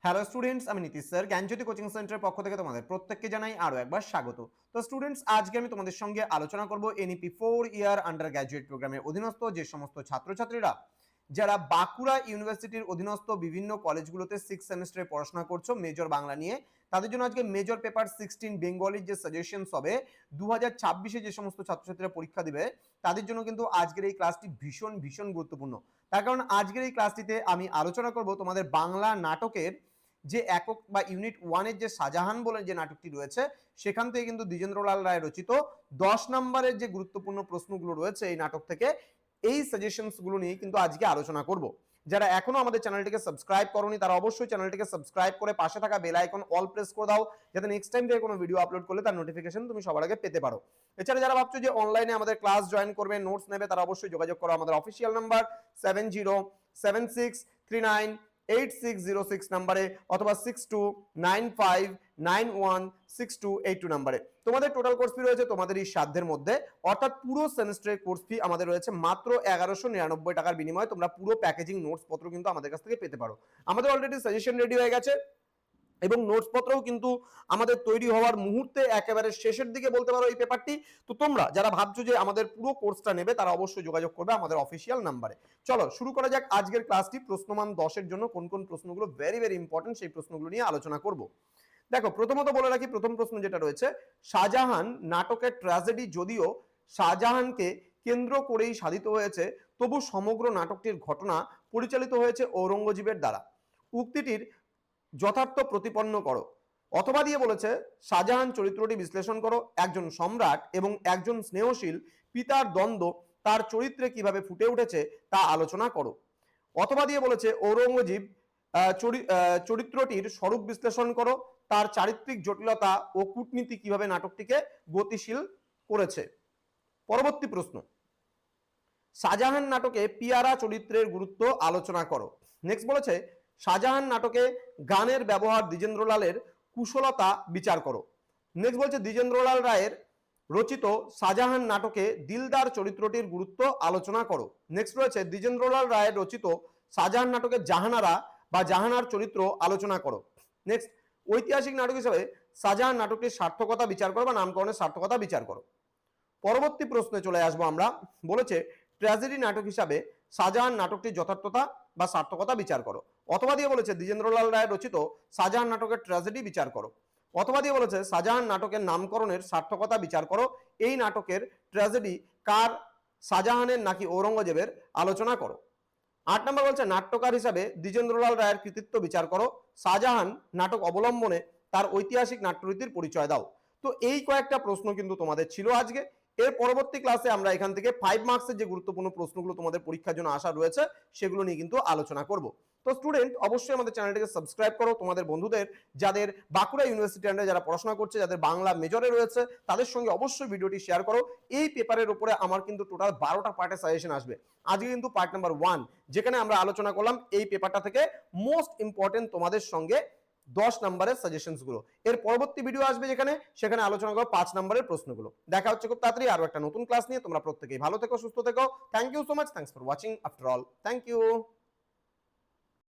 Hello students, আমি Nitish sir জ্ঞানজ্যোতি coaching সেন্টারের পক্ষ থেকে তোমাদের প্রত্যেককে জানাই আরো একবার স্বাগত। তো স্টুডেন্টস, আজকে আমি তোমাদের সঙ্গে আলোচনা করব এনইপি 4 ইয়ার আন্ডার গ্র্যাজুয়েট প্রোগ্রামের অধীনস্থ যে সমস্ত ছাত্রছাত্রীরা যারা বাঁকুড়া ইউনিভার্সিটির অধীনস্থ বিভিন্ন কলেজগুলোতে 6 সেমিস্টারে পড়াশোনা করছো মেজর বাংলা নিয়ে, তাদের জন্য আজকে মেজর পেপার 16 বেঙ্গলির যে সাজেশনস হবে 2026-এ যে সমস্ত ছাত্রছাত্রীরা পরীক্ষা দিবে তাদের জন্য কিন্তু আজকের এই ক্লাসটি ভীষণ ভীষণ গুরুত্বপূর্ণ। তার কারণ আজকের এই ক্লাসটিতে আমি আলোচনা করব তোমাদের বাংলা নাটকের যে একক বা ইউনিট 1-এর যে শাহজাহান বলে যে নাটকটি রয়েছে সেখান থেকে কিন্তু দ্বিজেন্দ্রলাল রায় রচিত 10 নম্বরের যে গুরুত্বপূর্ণ প্রশ্নগুলো রয়েছে এই নাটক থেকে, এই সাজেশনস গুলো নিয়ে কিন্তু আজকে আলোচনা করব। যারা এখনো আমাদের চ্যানেলটিকে সাবস্ক্রাইব করোনি তারা অবশ্যই চ্যানেলটিকে সাবস্ক্রাইব করে পাশে থাকা বেল আইকন অল প্রেস করে দাও, যাতে নেক্সট টাইম থেকে কোনো ভিডিও আপলোড করলে তার নোটিফিকেশন তুমি সবার আগে পেতে পারো। এছাড়া যারা ভাবছো যে অনলাইনে আমাদের ক্লাস জয়েন করবে, নোটস নেবে, তারা অবশ্যই যোগাযোগ করো আমাদের অফিসিয়াল নাম্বার 7076398606 নাম্বারে অথবা 6295916282 নাম্বারে। তোমাদের টোটাল কোর্স ফি রয়েছে তোমাদের এই সাধ্যের মধ্যে, অর্থাৎ পুরো সেমিস্টারের কোর্স ফি আমাদের রয়েছে মাত্র 1199 টাকার বিনিময়ে তোমরা পুরো প্যাকেজিং নোটস পত্র কিন্তু আমাদের কাছ থেকে পেতে পারো। আমাদের অলরেডি সাজেশন রেডি হয়ে গেছে এবং নোটস পত্রও কিন্তু আমাদের তৈরি হওয়ার মুহূর্তে একেবারে শেষের দিকে বলতে পারো এই পেপারটি। তো তোমরা যারা ভাবছো যে আমাদের পুরো কোর্সটা নেবে তারা অবশ্যই যোগাযোগ করবে আমাদের অফিসিয়াল নাম্বারে। চলো শুরু করা যাক আজকের ক্লাসটি। প্রশ্নমান 10-এর জন্য কোন কোন প্রশ্নগুলো ভেরি ভেরি ইম্পর্টেন্ট সেই প্রশ্নগুলো নিয়ে আলোচনা করব। দেখো, প্রথমত বলে রাখি, প্রথম প্রশ্ন যেটা রয়েছে, শাহজাহান নাটকের ট্র্যাজেডি যদিও শাহজাহানকে কেন্দ্র করেই সাধিত হয়েছে, তবু সমগ্র নাটকটির ঘটনা পরিচালিত হয়েছে ঔরঙ্গজেবের দ্বারা। উক্তিটির যথার্থ প্রতিপন্ন করো। অথবা দিয়ে বলেছে শাহজাহান চরিত্রটি বিশ্লেষণ করো, একজন সম্রাট এবং একজন স্নেহশীল পিতার দ্বন্দ্ব তার চরিত্রে কিভাবে ফুটে উঠেছে তা আলোচনা করো। অথবা দিয়ে বলেছে ঔরঙ্গজেব চরিত্রটির স্বরূপ বিশ্লেষণ করো, তার চারিত্রিক জটিলতা ও কূটনীতি কিভাবে নাটকটিকে গতিশীল করেছে। পরবর্তী প্রশ্ন, শাহজাহান নাটকে পিয়ারা চরিত্রের গুরুত্ব আলোচনা করো। নেক্সট বলেছে শাহজাহান নাটকে গানের ব্যবহার দ্বিজেন্দ্রলালের কুশলতা বিচার করো। নেক্সট বলছে দ্বিজেন্দ্রলাল রায়ের রচিত শাহজাহান নাটকে দিলদার চরিত্রটির গুরুত্ব আলোচনা করো। নেক্সট রয়েছে দ্বিজেন্দ্রলাল রায়ের রচিত শাহজাহান নাটকের জাহানারা বা জাহানার চরিত্র আলোচনা করো। নেক্সট ঐতিহাসিক নাটক হিসেবে শাহজাহান নাটকটির সার্থকতা বিচার করো বা নামকরণের সার্থকতা বিচার করো। পরবর্তী প্রশ্নে চলে আসবো আমরা। বলেছে ট্র্যাজেডি নাটক হিসাবে শাহজাহান নাটকটির যথার্থতা বা সার্থকতা বিচার করো। অথবা দিয়ে বলেছে দ্বিজেন্দ্রলাল রায় রচিত শাহজাহান নাটকের ট্র্যাজেডি বিচার করো। অথবা দিয়ে বলেছে শাহজাহান নাটকের নামকরণের সার্থকতা বিচার করো। এই নাটকের ট্র্যাজেডি কার, শাহজাহানের নাকি ঔরঙ্গজেবের, আলোচনা করো। 8 নম্বর বলছে নাট্যকার হিসাবে দ্বিজেন্দ্রলাল রায়ের কৃতিত্ব বিচার করো। শাহজাহান নাটক অবলম্বনে তার ঐতিহাসিক নাট্যরীতির পরিচয় দাও। তো এই কয়েকটা প্রশ্ন কিন্তু তোমাদের ছিল আজকে। এর পরবর্তী ক্লাসে আমরা এখান থেকে 5 মার্কসের যে গুরুত্বপূর্ণ প্রশ্নগুলো তোমাদের পরীক্ষার জন্য আসা রয়েছে সেগুলো নিয়ে কিন্তু আলোচনা করব। তো স্টুডেন্ট, অবশ্যই আমাদের চ্যানেলটিকে সাবস্ক্রাইব করো, তোমাদের বন্ধুদের যাদের বাঁকুড়া ইউনিভার্সিটি আন্ডারে যারা পড়াশোনা করছে, যাদের বাংলা মেজরে রয়েছে তাদের সঙ্গে অবশ্যই ভিডিওটি শেয়ার করো। এই পেপারের উপরে আমার কিন্তু টোটাল 12টা পার্টের সাজেশন আসবে। আজকে কিন্তু পার্ট নাম্বার 1, যেখানে আমরা আলোচনা করলাম এই পেপারটা থেকে মোস্ট ইম্পর্টেন্ট তোমাদের সঙ্গে 10 নম্বরের সাজেশনস গুলো। এর পরবর্তী ভিডিও আসবে সেখানে আলোচনা করব 5 নম্বরের প্রশ্নগুলো। দেখা হচ্ছে খুব তাড়াতাড়ি আরো একটা নতুন ক্লাস নিয়ে। তোমরা প্রত্যেকেই ভালো থেকো, সুস্থ থেকো। Thank you so much, thanks for watching after all, thank you.